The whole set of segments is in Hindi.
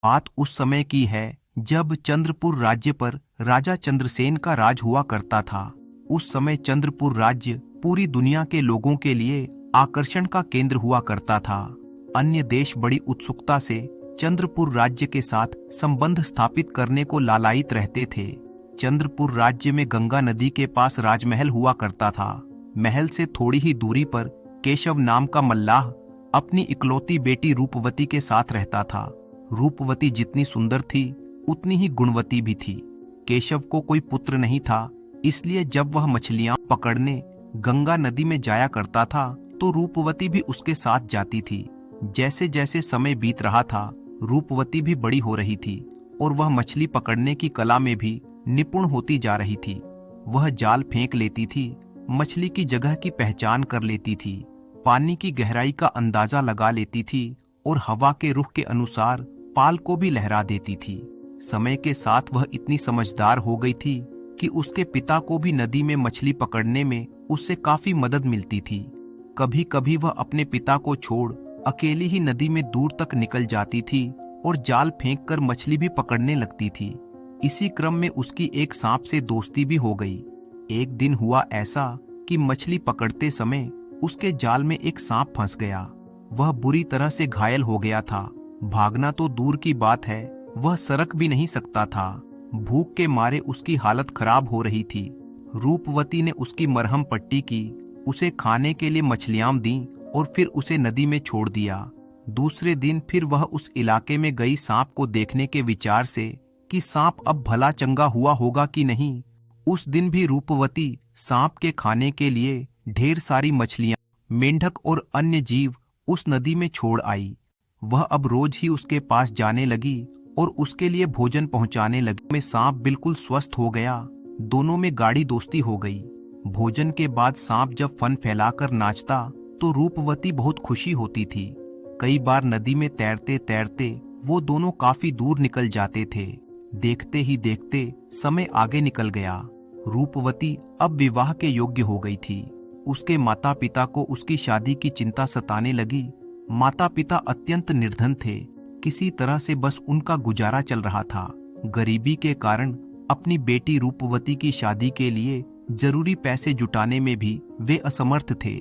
बात उस समय की है जब चंद्रपुर राज्य पर राजा चंद्रसेन का राज हुआ करता था। उस समय चंद्रपुर राज्य पूरी दुनिया के लोगों के लिए आकर्षण का केंद्र हुआ करता था। अन्य देश बड़ी उत्सुकता से चंद्रपुर राज्य के साथ संबंध स्थापित करने को लालायित रहते थे। चंद्रपुर राज्य में गंगा नदी के पास राजमहल हुआ करता था। महल से थोड़ी ही दूरी पर केशव नाम का मल्लाह अपनी इकलौती बेटी रूपवती के साथ रहता था। रूपवती जितनी सुंदर थी उतनी ही गुणवती भी थी। केशव को कोई पुत्र नहीं था, इसलिए जब वह मछलियां पकड़ने गंगा नदी में जाया करता था तो रूपवती भी उसके साथ जाती थी। जैसे जैसे समय बीत रहा था, रूपवती भी बड़ी हो रही थी और वह मछली पकड़ने की कला में भी निपुण होती जा रही थी। वह जाल फेंक लेती थी, मछली की जगह की पहचान कर लेती थी, पानी की गहराई का अंदाजा लगा लेती थी और हवा के रुख के अनुसार पाल को भी लहरा देती थी। समय के साथ वह इतनी समझदार हो गई थी कि उसके पिता को भी नदी में मछली पकड़ने में उससे काफी मदद मिलती थी। कभी कभी वह अपने पिता को छोड़ अकेली ही नदी में दूर तक निकल जाती थी और जाल फेंक कर मछली भी पकड़ने लगती थी। इसी क्रम में उसकी एक सांप से दोस्ती भी हो गई। एक दिन हुआ ऐसा कि मछली पकड़ते समय उसके जाल में एक सांप फंस गया। वह बुरी तरह से घायल हो गया था। भागना तो दूर की बात है, वह सरक भी नहीं सकता था। भूख के मारे उसकी हालत खराब हो रही थी। रूपवती ने उसकी मरहम पट्टी की, उसे खाने के लिए मछलियां दी और फिर उसे नदी में छोड़ दिया। दूसरे दिन फिर वह उस इलाके में गई सांप को देखने के विचार से कि सांप अब भला चंगा हुआ होगा कि नहीं। उस दिन भी रूपवती सांप के खाने के लिए ढेर सारी मछलियां, मेंढक और अन्य जीव उस नदी में छोड़ आई। वह अब रोज ही उसके पास जाने लगी और उसके लिए भोजन पहुंचाने लगी। में सांप बिल्कुल स्वस्थ हो गया। दोनों में गाढ़ी दोस्ती हो गई। भोजन के बाद सांप जब फन फैलाकर नाचता तो रूपवती बहुत खुशी होती थी। कई बार नदी में तैरते तैरते वो दोनों काफी दूर निकल जाते थे। देखते ही देखते समय आगे निकल गया। रूपवती अब विवाह के योग्य हो गई थी। उसके माता पिता को उसकी शादी की चिंता सताने लगी। माता पिता अत्यंत निर्धन थे, किसी तरह से बस उनका गुजारा चल रहा था। गरीबी के कारण अपनी बेटी रूपवती की शादी के लिए जरूरी पैसे जुटाने में भी वे असमर्थ थे।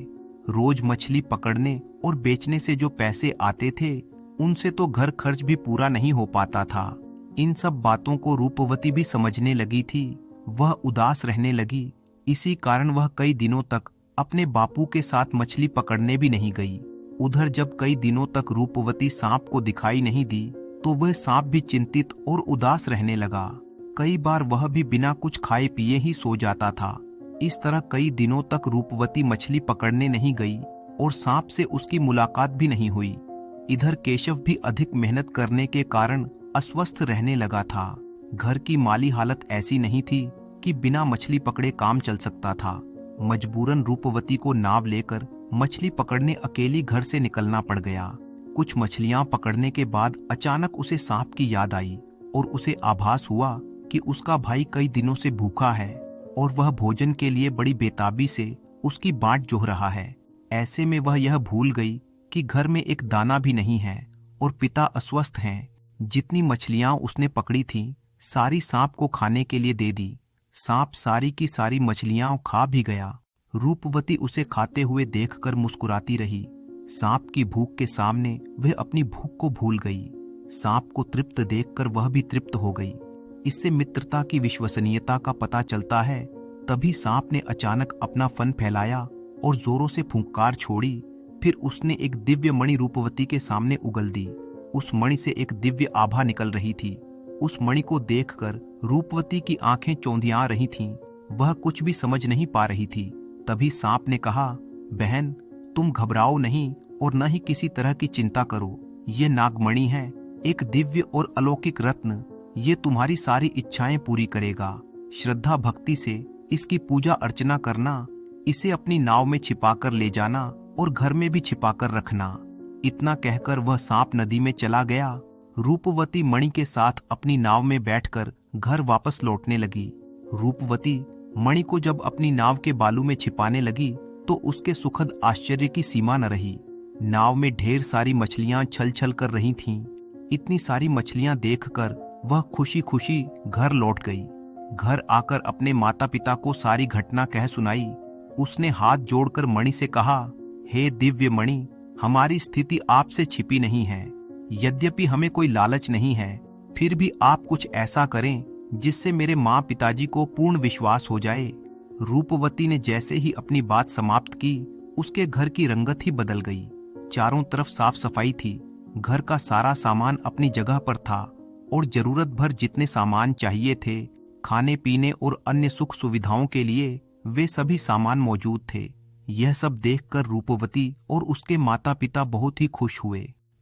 रोज मछली पकड़ने और बेचने से जो पैसे आते थे उनसे तो घर खर्च भी पूरा नहीं हो पाता था। इन सब बातों को रूपवती भी समझने लगी थी। वह उदास रहने लगी। इसी कारण वह कई दिनों तक अपने बापू के साथ मछली पकड़ने भी नहीं गई। उधर जब कई दिनों तक रूपवती सांप को दिखाई नहीं दी तो वह सांप भी चिंतित और उदास रहने लगा। कई बार वह भी बिना कुछ खाए पिए ही सो जाता था। इस तरह कई दिनों तक रूपवती मछली पकड़ने नहीं गई और सांप से उसकी मुलाकात भी नहीं हुई। इधर केशव भी अधिक मेहनत करने के कारण अस्वस्थ रहने लगा था। घर की माली हालत ऐसी नहीं थी कि बिना मछली पकड़े काम चल सकता था। मजबूरन रूपवती को नाव लेकर मछली पकड़ने अकेली घर से निकलना पड़ गया। कुछ मछलियां पकड़ने के बाद अचानक उसे सांप की याद आई और उसे आभास हुआ कि उसका भाई कई दिनों से भूखा है और वह भोजन के लिए बड़ी बेताबी से उसकी बाट जोह रहा है। ऐसे में वह यह भूल गई कि घर में एक दाना भी नहीं है और पिता अस्वस्थ हैं। जितनी मछलियां उसने पकड़ी थीं, सारी सांप को खाने के लिए दे दी। सांप सारी की सारी मछलियां खा भी गया। रूपवती उसे खाते हुए देखकर मुस्कुराती रही। सांप की भूख के सामने वह अपनी भूख को भूल गई। सांप को तृप्त देखकर वह भी तृप्त हो गई। इससे मित्रता की विश्वसनीयता का पता चलता है। तभी सांप ने अचानक अपना फन फैलाया और जोरों से फुंकार छोड़ी। फिर उसने एक दिव्य मणि रूपवती के सामने उगल दी। उस मणि से एक दिव्य आभा निकल रही थी। उस मणि को देखकर रूपवती की आंखें चौंधिया रही थीं। वह कुछ भी समझ नहीं पा रही थी। तभी सांप ने कहा, बहन, तुम घबराओ नहीं और न ही किसी तरह की चिंता करो। ये नागमणि है, एक दिव्य और अलौकिक रत्न। ये तुम्हारी सारी इच्छाएं पूरी करेगा। श्रद्धा भक्ति से इसकी पूजा अर्चना करना। इसे अपनी नाव में छिपाकर ले जाना और घर में भी छिपाकर रखना। इतना कहकर वह सांप नदी में चला गया। रूपवती मणि के साथ अपनी नाव में बैठकर घर वापस लौटने लगी। रूपवती मणि को जब अपनी नाव के बालू में छिपाने लगी तो उसके सुखद आश्चर्य की सीमा न रही। नाव में ढेर सारी मछलियां छल छल कर रही थीं। इतनी सारी मछलियां देखकर वह खुशी खुशी घर लौट गई। घर आकर अपने माता पिता को सारी घटना कह सुनाई। उसने हाथ जोड़कर मणि से कहा, हे दिव्य मणि, हमारी स्थिति आपसे छिपी नहीं है। यद्यपि हमें कोई लालच नहीं है, फिर भी आप कुछ ऐसा करें जिससे मेरे माँ पिताजी को पूर्ण विश्वास हो जाए। रूपवती ने जैसे ही अपनी बात समाप्त की, उसके घर की रंगत ही बदल गई। चारों तरफ साफ सफाई थी, घर का सारा सामान अपनी जगह पर था और जरूरत भर जितने सामान चाहिए थे, खाने पीने और अन्य सुख सुविधाओं के लिए, वे सभी सामान मौजूद थे। यह सब देखकर रूपवती और उसके माता पिता बहुत ही खुश हुए।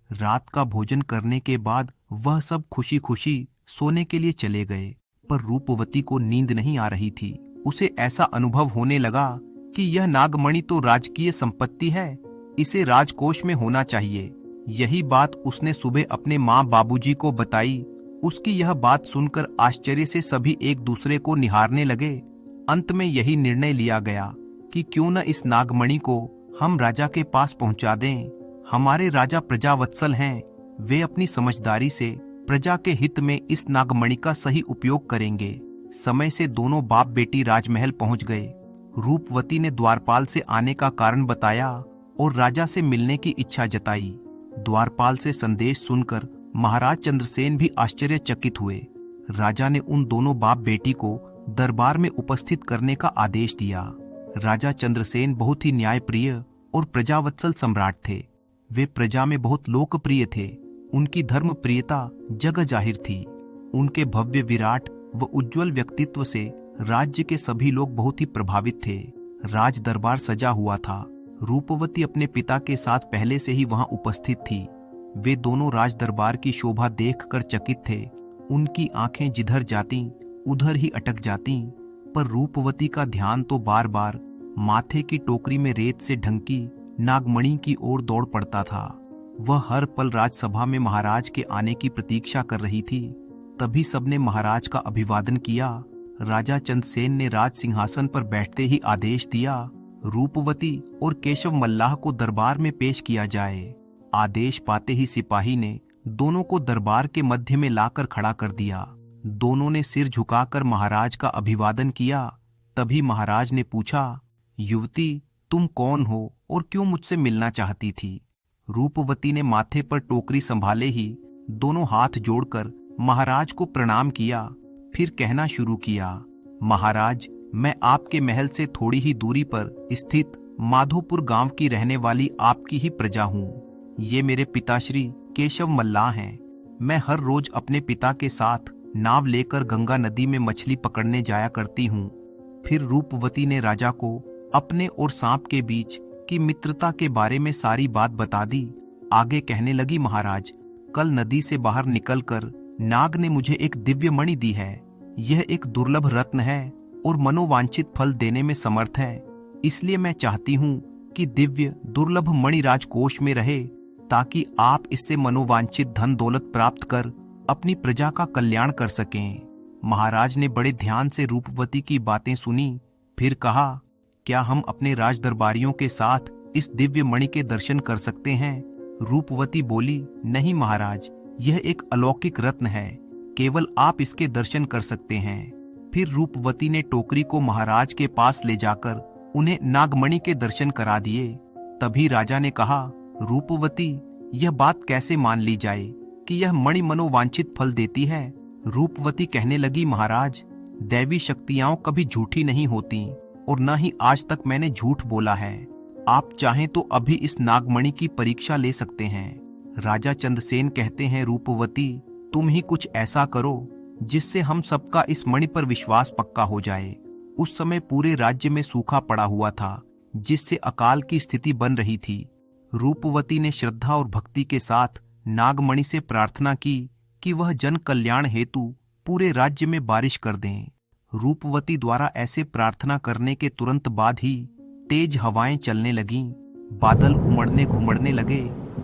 रात का भोजन करने के बाद वह सब खुशी खुशी सोने के लिए चले गए, पर रूपवती को नींद नहीं आ रही थी। उसे ऐसा अनुभव होने लगा कि यह नागमणि तो राजकीय संपत्ति है, इसे राजकोष में होना चाहिए। यही बात उसने सुबह अपने माँ बाबूजी को बताई। उसकी यह बात सुनकर आश्चर्य से सभी एक दूसरे को निहारने लगे। अंत में यही निर्णय लिया गया कि क्यों न इस नागमणि को हम राजा के पास पहुंचा दें। हमारे राजा प्रजावत्सल हैं, वे अपनी समझदारी से प्रजा के हित में इस नागमणि का सही उपयोग करेंगे। समय से दोनों बाप बेटी राजमहल पहुंच गए। रूपवती ने द्वारपाल से आने का कारण बताया और राजा से मिलने की इच्छा जताई। द्वारपाल से संदेश सुनकर महाराज चंद्रसेन भी आश्चर्यचकित हुए। राजा ने उन दोनों बाप बेटी को दरबार में उपस्थित करने का आदेश दिया। राजा चंद्रसेन बहुत ही न्यायप्रिय और प्रजावत्सल सम्राट थे। वे प्रजा में बहुत लोकप्रिय थे। उनकी धर्म प्रियता जग जाहिर थी। उनके भव्य विराट व उज्जवल व्यक्तित्व से राज्य के सभी लोग बहुत ही प्रभावित थे। राज दरबार सजा हुआ था। रूपवती अपने पिता के साथ पहले से ही वहां उपस्थित थी। वे दोनों राज दरबार की शोभा देखकर चकित थे। उनकी आंखें जिधर जाती उधर ही अटक जाती, पर रूपवती का ध्यान तो बार बार माथे की टोकरी में रेत से ढंकी नागमणि की ओर दौड़ पड़ता था। वह हर पल राजसभा में महाराज के आने की प्रतीक्षा कर रही थी। तभी सबने महाराज का अभिवादन किया। राजा चंद्रसेन ने राज सिंहासन पर बैठते ही आदेश दिया, रूपवती और केशव मल्लाह को दरबार में पेश किया जाए। आदेश पाते ही सिपाही ने दोनों को दरबार के मध्य में लाकर खड़ा कर दिया। दोनों ने सिर झुकाकर महाराज का अभिवादन किया। तभी महाराज ने पूछा, युवती, तुम कौन हो और क्यों मुझसे मिलना चाहती थी? रूपवती ने माथे पर टोकरी संभाले ही दोनों हाथ जोड़कर महाराज को प्रणाम किया। फिर कहना शुरू किया, महाराज, मैं आपके महल से थोड़ी ही दूरी पर स्थित माधोपुर गांव की रहने वाली आपकी ही प्रजा हूँ। ये मेरे पिताश्री केशव मल्लाह हैं। मैं हर रोज अपने पिता के साथ नाव लेकर गंगा नदी में मछली पकड़ने जाया करती हूँ। फिर रूपवती ने राजा को अपने और सांप के बीच की मित्रता के बारे में सारी बात बता दी। आगे कहने लगी, महाराज, कल नदी से बाहर निकलकर नाग ने मुझे एक दिव्य मणि दी है। यह एक दुर्लभ रत्न है और मनोवांछित फल देने में समर्थ है। इसलिए मैं चाहती हूँ कि दिव्य दुर्लभ मणि राजकोष में रहे, ताकि आप इससे मनोवांछित धन दौलत प्राप्त कर अपनी प्रजा का कल्याण कर सकें। महाराज ने बड़े ध्यान से रूपवती की बातें सुनी। फिर कहा, क्या हम अपने राज दरबारियों के साथ इस दिव्य मणि के दर्शन कर सकते हैं? रूपवती बोली, नहीं महाराज, यह एक अलौकिक रत्न है, केवल आप इसके दर्शन कर सकते हैं। फिर रूपवती ने टोकरी को महाराज के पास ले जाकर उन्हें नागमणि के दर्शन करा दिए। तभी राजा ने कहा, रूपवती, यह बात कैसे मान ली जाए कि यह मणि मनोवांछित फल देती है? रूपवती कहने लगी, महाराज, दैवी शक्तियां कभी झूठी नहीं होती और न ही आज तक मैंने झूठ बोला है। आप चाहें तो अभी इस नागमणि की परीक्षा ले सकते हैं। राजा चंद्रसेन कहते हैं, रूपवती, तुम ही कुछ ऐसा करो जिससे हम सबका इस मणि पर विश्वास पक्का हो जाए। उस समय पूरे राज्य में सूखा पड़ा हुआ था, जिससे अकाल की स्थिति बन रही थी। रूपवती ने श्रद्धा और भक्ति के साथ नागमणि से प्रार्थना की कि वह जन कल्याण हेतु पूरे राज्य में बारिश कर दें। रूपवती द्वारा ऐसे प्रार्थना करने के तुरंत बाद ही तेज हवाएं चलने लगीं, बादल उमड़ने घुमड़ने लगे।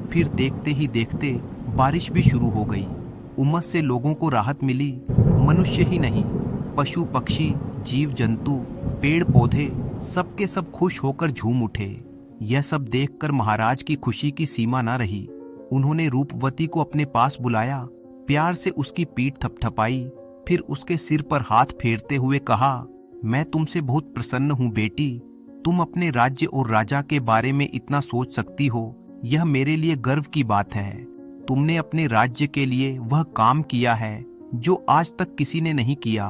फिर देखते ही देखते बारिश भी शुरू हो गई। उमस से लोगों को राहत मिली। मनुष्य ही नहीं, पशु पक्षी, जीव जंतु, पेड़ पौधे सबके सब खुश होकर झूम उठे। यह सब देखकर महाराज की खुशी की सीमा न रही। उन्होंने रूपवती को अपने पास बुलाया, प्यार से उसकी पीठ थपथपाई, फिर उसके सिर पर हाथ फेरते हुए कहा, मैं तुमसे बहुत प्रसन्न हूँ बेटी। तुम अपने राज्य और राजा के बारे में इतना सोच सकती हो, यह मेरे लिए गर्व की बात है। तुमने अपने राज्य के लिए वह काम किया है जो आज तक किसी ने नहीं किया।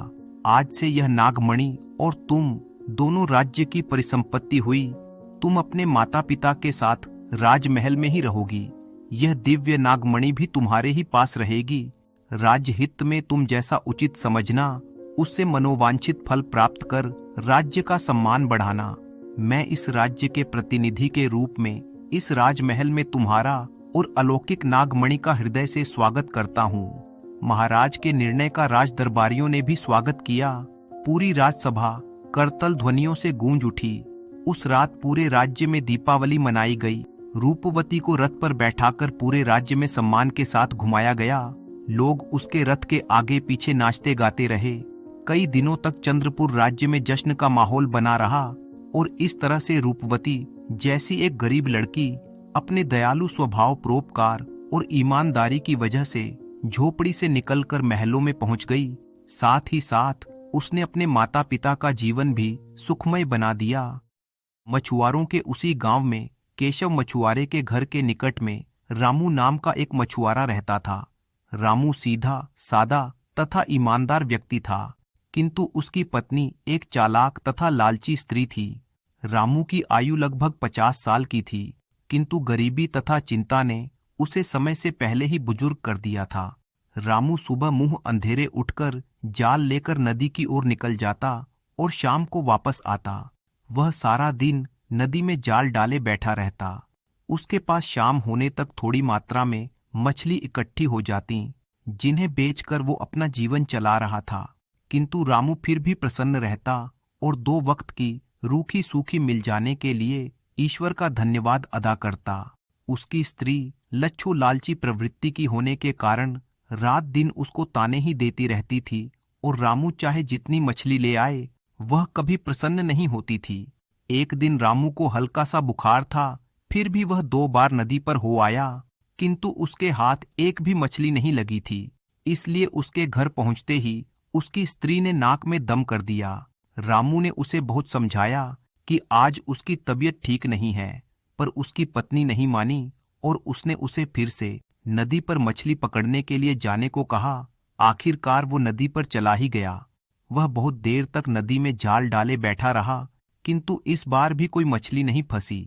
आज से यह नागमणि और तुम दोनों राज्य की परिसंपत्ति हुई। तुम अपने माता पिता के साथ राजमहल में ही रहोगी। यह दिव्य नागमणि भी तुम्हारे ही पास रहेगी। राज्यहित में तुम जैसा उचित समझना, उससे मनोवांछित फल प्राप्त कर राज्य का सम्मान बढ़ाना। मैं इस राज्य के प्रतिनिधि के रूप में इस राजमहल में तुम्हारा और अलौकिक नागमणि का हृदय से स्वागत करता हूँ। महाराज के निर्णय का राज दरबारियों ने भी स्वागत किया। पूरी राजसभा करतल ध्वनियों से गूंज उठी। उस रात पूरे राज्य में दीपावली मनाई गई। रूपवती को रथ पर बैठाकर पूरे राज्य में सम्मान के साथ घुमाया गया। लोग उसके रथ के आगे पीछे नाचते गाते रहे। कई दिनों तक चंद्रपुर राज्य में जश्न का माहौल बना रहा और इस तरह से रूपवती जैसी एक गरीब लड़की अपने दयालु स्वभाव, परोपकार और ईमानदारी की वजह से झोपड़ी से निकलकर महलों में पहुंच गई। साथ ही साथ उसने अपने माता पिता का जीवन भी सुखमय बना दिया। मछुआरों के उसी गांव में केशव मछुआरे के घर के निकट में रामू नाम का एक मछुआरा रहता था। रामू सीधा, सादा तथा ईमानदार व्यक्ति था, किंतु उसकी पत्नी एक चालाक तथा लालची स्त्री थी। रामू की आयु लगभग 50 साल की थी, किंतु गरीबी तथा चिंता ने उसे समय से पहले ही बुजुर्ग कर दिया था। रामू सुबह मुंह अंधेरे उठकर जाल लेकर नदी की ओर निकल जाता और शाम को वापस आता। वह सारा दिन नदी में जाल डाले बैठा रहता। उसके पास शाम होने तक थोड़ी मात्रा में मछली इकट्ठी हो जाती, जिन्हें बेचकर वो अपना जीवन चला रहा था। किंतु रामू फिर भी प्रसन्न रहता और 2 वक्त की रूखी सूखी मिल जाने के लिए ईश्वर का धन्यवाद अदा करता। उसकी स्त्री लच्छू लालची प्रवृत्ति की होने के कारण रात दिन उसको ताने ही देती रहती थी और रामू चाहे जितनी मछली ले आए, वह कभी प्रसन्न नहीं होती थी। एक दिन रामू को हल्का सा बुखार था, फिर भी वह 2 बार नदी पर हो आया, किंतु उसके हाथ एक भी मछली नहीं लगी थी। इसलिए उसके घर पहुंचते ही उसकी स्त्री ने नाक में दम कर दिया। रामू ने उसे बहुत समझाया कि आज उसकी तबीयत ठीक नहीं है, पर उसकी पत्नी नहीं मानी और उसने उसे फिर से नदी पर मछली पकड़ने के लिए जाने को कहा। आखिरकार वो नदी पर चला ही गया। वह बहुत देर तक नदी में जाल डाले बैठा रहा, किंतु इस बार भी कोई मछली नहीं फंसी।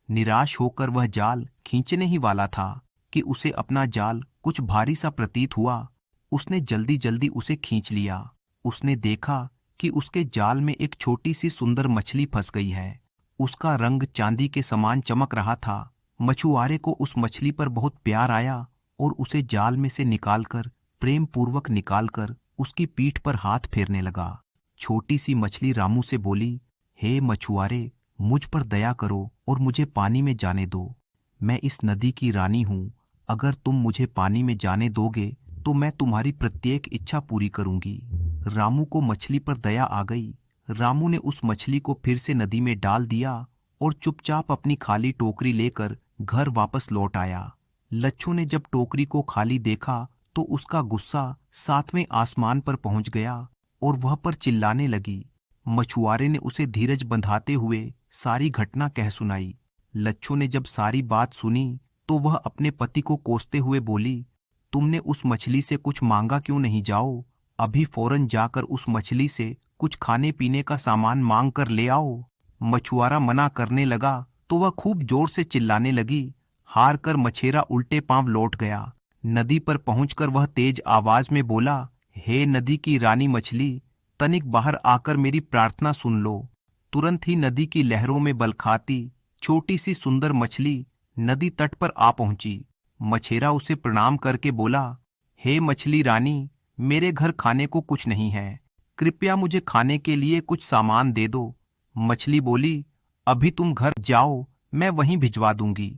निराश होकर वह जाल खींचने ही वाला था कि उसे अपना जाल कुछ भारी सा प्रतीत हुआ। उसने जल्दी जल्दी उसे खींच लिया। उसने देखा कि उसके जाल में एक छोटी सी सुंदर मछली फंस गई है। उसका रंग चांदी के समान चमक रहा था। मछुआरे को उस मछली पर बहुत प्यार आया और उसे जाल में से निकालकर, प्रेम पूर्वक निकालकर उसकी पीठ पर हाथ फेरने लगा। छोटी सी मछली रामू से बोली, हे मछुआरे, मुझ पर दया करो और मुझे पानी में जाने दो। मैं इस नदी की रानी हूँ। अगर तुम मुझे पानी में जाने दोगे तो मैं तुम्हारी प्रत्येक इच्छा पूरी करूंगी। रामू को मछली पर दया आ गई। रामू ने उस मछली को फिर से नदी में डाल दिया और चुपचाप अपनी खाली टोकरी लेकर घर वापस लौट आया। लच्छू ने जब टोकरी को खाली देखा तो उसका गुस्सा 7वें आसमान पर पहुंच गया और वह पर चिल्लाने लगी। मछुआरे ने उसे धीरज बंधाते हुए सारी घटना कह सुनाई। लच्छू ने जब सारी बात सुनी तो वह अपने पति को कोसते हुए बोली, तुमने उस मछली से कुछ मांगा क्यों नहीं? जाओ अभी फौरन जाकर उस मछली से कुछ खाने पीने का सामान मांग कर ले आओ। मछुआरा मना करने लगा तो वह खूब जोर से चिल्लाने लगी। हार कर मछेरा उल्टे पांव लौट गया। नदी पर पहुंचकर वह तेज आवाज में बोला, हे नदी की रानी मछली, तनिक बाहर आकर मेरी प्रार्थना सुन लो। तुरंत ही नदी की लहरों में बल खाती छोटी सी सुंदर मछली नदी तट पर आ पहुंची। मछेरा उसे प्रणाम करके बोला, हे मछली रानी, मेरे घर खाने को कुछ नहीं है, कृपया मुझे खाने के लिए कुछ सामान दे दो। मछली बोली, अभी तुम घर जाओ, मैं वहीं भिजवा दूंगी।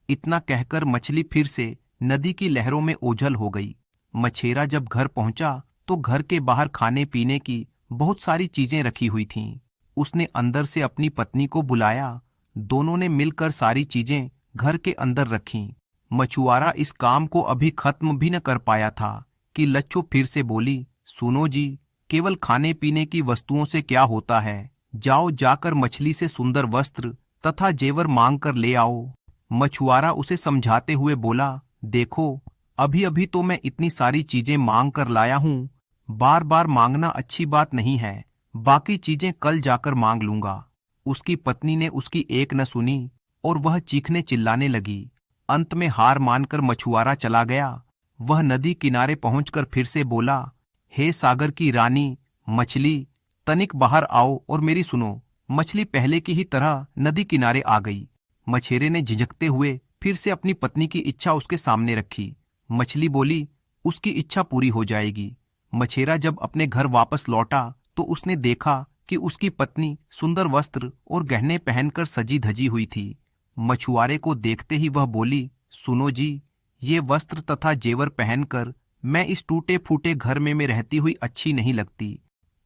इतना कहकर मछली फिर से नदी की लहरों में ओझल हो गई। मछेरा जब घर पहुंचा तो घर के बाहर खाने पीने की बहुत सारी चीजें रखी हुई थीं। उसने अंदर से अपनी पत्नी को बुलाया। दोनों ने मिलकर सारी चीजें घर के अंदर रखीं। मछुआरा इस काम को अभी खत्म भी न कर पाया था कि लच्छो फिर से बोली, सुनो जी, केवल खाने पीने की वस्तुओं से क्या होता है, जाओ जाकर मछली से सुंदर वस्त्र तथा जेवर मांग कर ले आओ। मछुआरा उसे समझाते हुए बोला, देखो, अभी अभी तो मैं इतनी सारी चीजें मांग कर लाया हूँ, बार बार मांगना अच्छी बात नहीं है, बाकी चीजें कल जाकर मांग लूंगा। उसकी पत्नी ने उसकी एक न सुनी और वह चीखने चिल्लाने लगी। अंत में हार मानकर मछुआरा चला गया। वह नदी किनारे पहुंचकर फिर से बोला, हे सागर की रानी मछली, तनिक बाहर आओ और मेरी सुनो। मछली पहले की ही तरह नदी किनारे आ गई। मछेरे ने झिझकते हुए फिर से अपनी पत्नी की इच्छा उसके सामने रखी। मछली बोली, उसकी इच्छा पूरी हो जाएगी। मछेरा जब अपने घर वापस लौटा तो उसने देखा कि उसकी पत्नी सुंदर वस्त्र और गहने पहनकर सजी धजी हुई थी। मछुआरे को देखते ही वह बोली, सुनो जी, ये वस्त्र तथा जेवर पहनकर मैं इस टूटे फूटे घर में रहती हुई अच्छी नहीं लगती।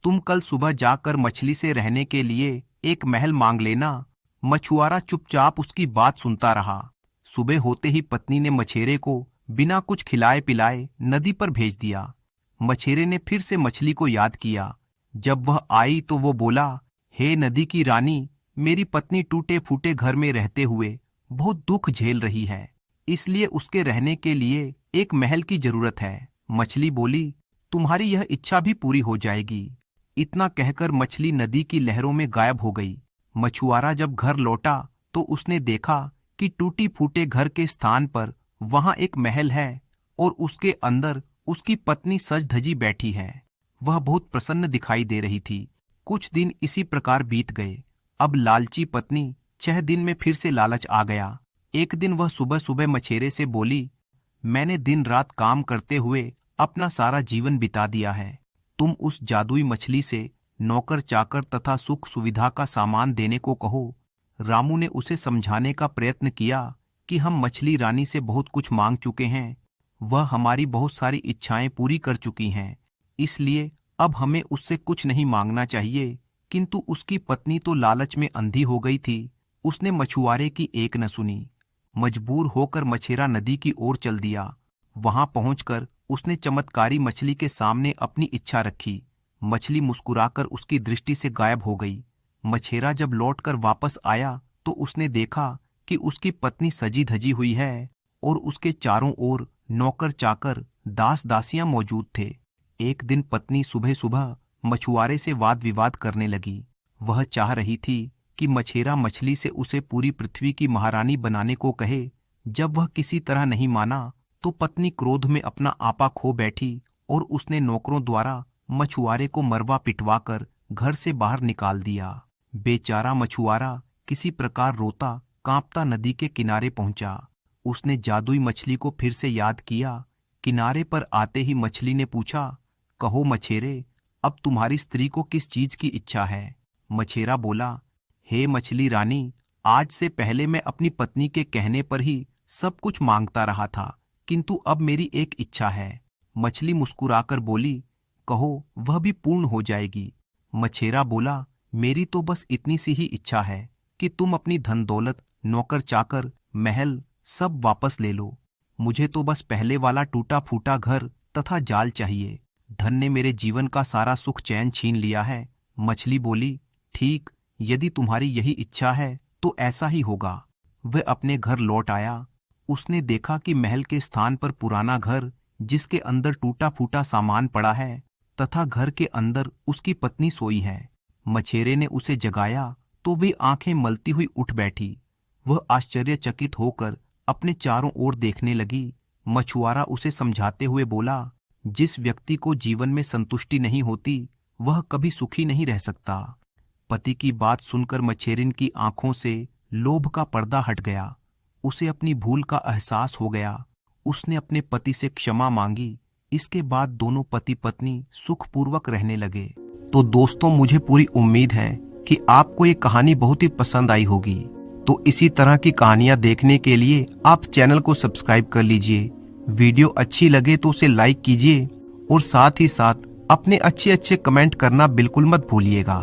तुम कल सुबह जाकर मछली से रहने के लिए एक महल मांग लेना। मछुआरा चुपचाप उसकी बात सुनता रहा। सुबह होते ही पत्नी ने मछेरे को बिना कुछ खिलाए पिलाए नदी पर भेज दिया। मछेरे ने फिर से मछली को याद किया। जब वह आई तो वो बोला, हे नदी की रानी, मेरी पत्नी टूटे फूटे घर में रहते हुए बहुत दुख झेल रही है, इसलिए उसके रहने के लिए एक महल की जरूरत है। मछली बोली, तुम्हारी यह इच्छा भी पूरी हो जाएगी। इतना कहकर मछली नदी की लहरों में गायब हो गई। मछुआरा जब घर लौटा तो उसने देखा कि टूटी फूटे घर के स्थान पर वहां एक महल है और उसके अंदर उसकी पत्नी सज धजी बैठी है। वह बहुत प्रसन्न दिखाई दे रही थी। कुछ दिन इसी प्रकार बीत गए। अब लालची पत्नी 6 दिन में फिर से लालच आ गया। एक दिन वह सुबह सुबह मछेरे से बोली, मैंने दिन रात काम करते हुए अपना सारा जीवन बिता दिया है। तुम उस जादुई मछली से नौकर चाकर तथा सुख सुविधा का सामान देने को कहो। रामू ने उसे समझाने का प्रयत्न किया कि हम मछली रानी से बहुत कुछ मांग चुके हैं, वह हमारी बहुत सारी इच्छाएं पूरी कर चुकी हैं, इसलिए अब हमें उससे कुछ नहीं मांगना चाहिए। किंतु उसकी पत्नी तो लालच में अंधी हो गई थी। उसने मछुआरे की एक न सुनी। मजबूर होकर मछेरा नदी की ओर चल दिया। वहां पहुंचकर उसने चमत्कारी मछली के सामने अपनी इच्छा रखी। मछली मुस्कुराकर उसकी दृष्टि से गायब हो गई। मछेरा जब लौटकर वापस आया तो उसने देखा कि उसकी पत्नी सजी धजी हुई है और उसके चारों ओर नौकर चाकर दास दासियां मौजूद थे। एक दिन पत्नी सुबह सुबह मछुआरे से वाद विवाद करने लगी। वह चाह रही थी कि मछेरा मछली से उसे पूरी पृथ्वी की महारानी बनाने को कहे। जब वह किसी तरह नहीं माना तो पत्नी क्रोध में अपना आपा खो बैठी और उसने नौकरों द्वारा मछुआरे को मरवा पिटवाकर घर से बाहर निकाल दिया। बेचारा मछुआरा किसी प्रकार रोता कांपता नदी के किनारे पहुंचा। उसने जादुई मछली को फिर से याद किया। किनारे पर आते ही मछली ने पूछा, कहो मछेरे, अब तुम्हारी स्त्री को किस चीज की इच्छा है? मछेरा बोला, हे मछली रानी, आज से पहले मैं अपनी पत्नी के कहने पर ही सब कुछ मांगता रहा था, किंतु अब मेरी एक इच्छा है। मछली मुस्कुराकर बोली, कहो, वह भी पूर्ण हो जाएगी। मछेरा बोला, मेरी तो बस इतनी सी ही इच्छा है कि तुम अपनी धन दौलत, नौकर चाकर, महल सब वापस ले लो। मुझे तो बस पहले वाला टूटा फूटा घर तथा जाल चाहिए। धन ने मेरे जीवन का सारा सुख चैन छीन लिया है। मछली बोली, ठीक, यदि तुम्हारी यही इच्छा है तो ऐसा ही होगा। वह अपने घर लौट आया। उसने देखा कि महल के स्थान पर पुराना घर, जिसके अंदर टूटा फूटा सामान पड़ा है, तथा घर के अंदर उसकी पत्नी सोई है। मछेरे ने उसे जगाया तो वे आंखें मलती हुई उठ बैठी। वह आश्चर्यचकित होकर अपने चारों ओर देखने लगी। मछुआरा उसे समझाते हुए बोला, जिस व्यक्ति को जीवन में संतुष्टि नहीं होती वह कभी सुखी नहीं रह सकता। पति की बात सुनकर मछेरिन की आंखों से लोभ का पर्दा हट गया। उसे अपनी भूल का एहसास हो गया। उसने अपने पति से क्षमा मांगी। इसके बाद दोनों पति पत्नी सुखपूर्वक रहने लगे। तो दोस्तों, मुझे पूरी उम्मीद है कि आपको ये कहानी बहुत ही पसंद आई होगी। तो इसी तरह की कहानियां देखने के लिए आप चैनल को सब्सक्राइब कर लीजिए। वीडियो अच्छी लगे तो उसे लाइक कीजिए और साथ ही साथ अपने अच्छे अच्छे कमेंट करना बिल्कुल मत भूलिएगा।